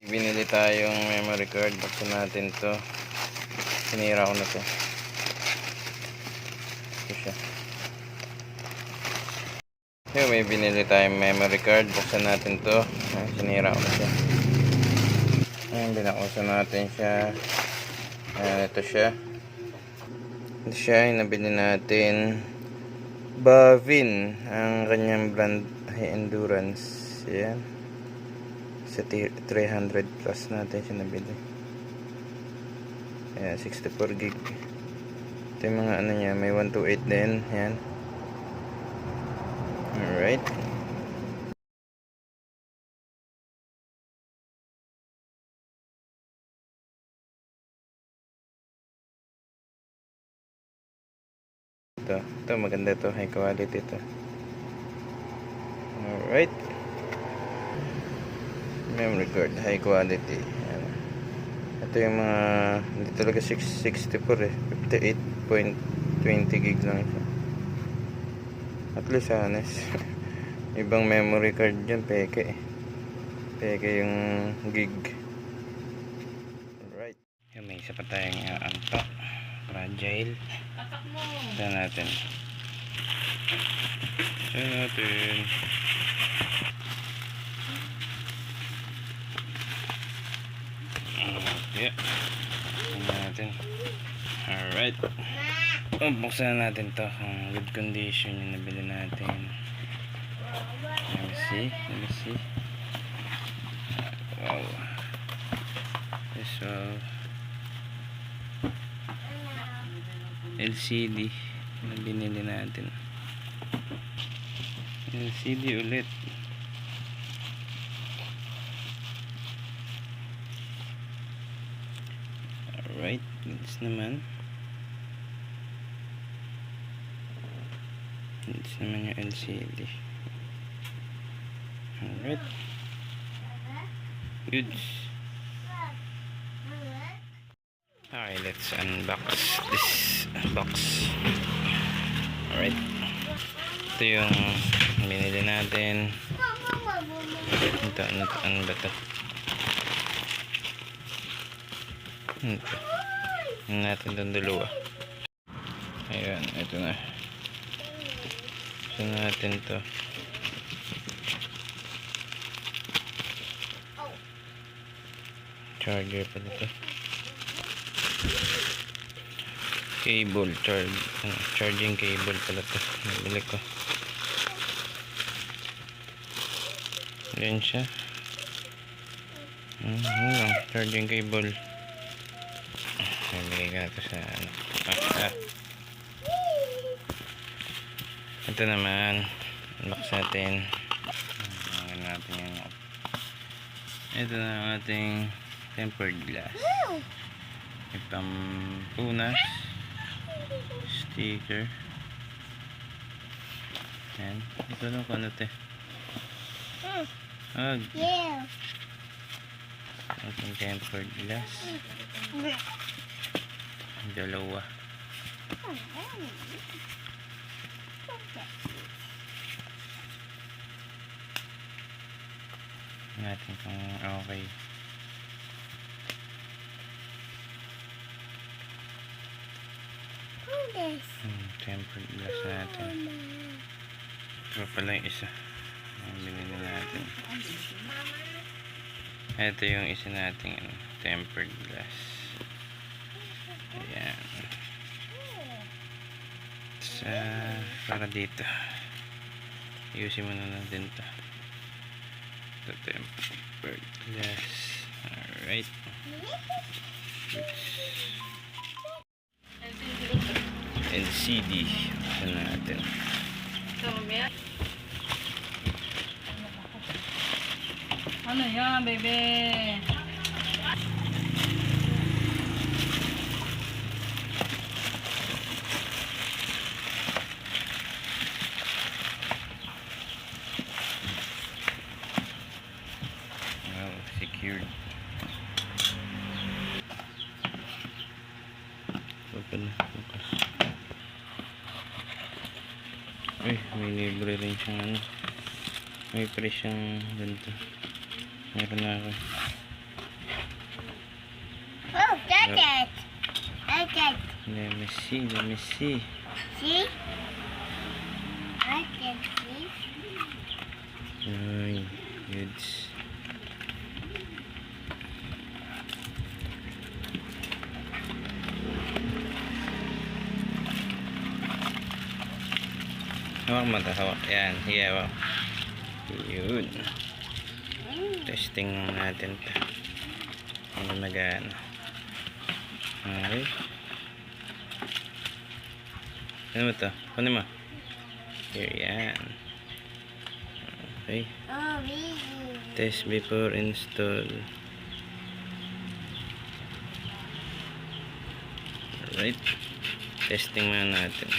Binili tayong memory card. Buksan natin to. Sinira ko na to. Ito siya. So, may binili tayong memory card. Buksan natin to. Sinira ko na siya. Ayan, binaksan natin siya. Ayan, ito siya. Ito siya yung nabili natin. Bavin ang kanyang brand, high endurance. Ayan, sa 300 plus natin siya nabili. Ayan, 64 gig. Ito yung mga ano niya, may 128 din. Ayan, alright. Ito maganda to, high quality to. Alright, memory card, high quality. Ayan. Ito yung mga, hindi talaga 664 eh, 58.20 gig lang siya. At least honest. Ibang memory card dyan, peke eh. Peke yung gig. Alright, may isa pa tayong anto, fragile. Ito natin. Okay. Ito natin. Alright. Buksan natin to kung good condition yung nabili natin. Let me see. Wow. So LCD na binili natin. LCD ulit. Alright, this naman. This naman yung LCD. Alright. Good. Okay, let's unbox this box. Alright. Ito yung binili natin. Ito, ano ba ito? Ano natin itong dalawa. Ayan, ito na. Ito natin ito. Charger pala ito. Cable, charging cable pala ito. Nabili ko. Ayan siya. Charging cable. Nabili ka ito sa ano. Ito naman. Unbox natin. Ito na ang ating tempered glass. May pampunas. Sticker. Ayan. Ito lang kung ano ito. Yeah. Ating tempered glass. Dalawa. Natin kung okay. Tempered glass natin. Ito pala yung isa ang binili natin. Ito yung isa nating tempered glass. Ayan. Sa para dito ayusin mo na natin ito. Ito tempered glass. Alright. LCD buksan natin. Ano yan, baby? Wow, secured. Open na, bukas. Ay, may libre rin siyang ano. May pre siyang ganito. Meron na ako. Look at. Look at. Let me see, let me see. See? I can see. Ay, goods. Hawak mo ito, hawak. Yan, hiyaw. Yun. Testing natin ito. Ano magana. Okay. Ano mo ito? Kunin mo. Here, yan. Okay. Oh, really? Test before install. Alright. Testing muna natin.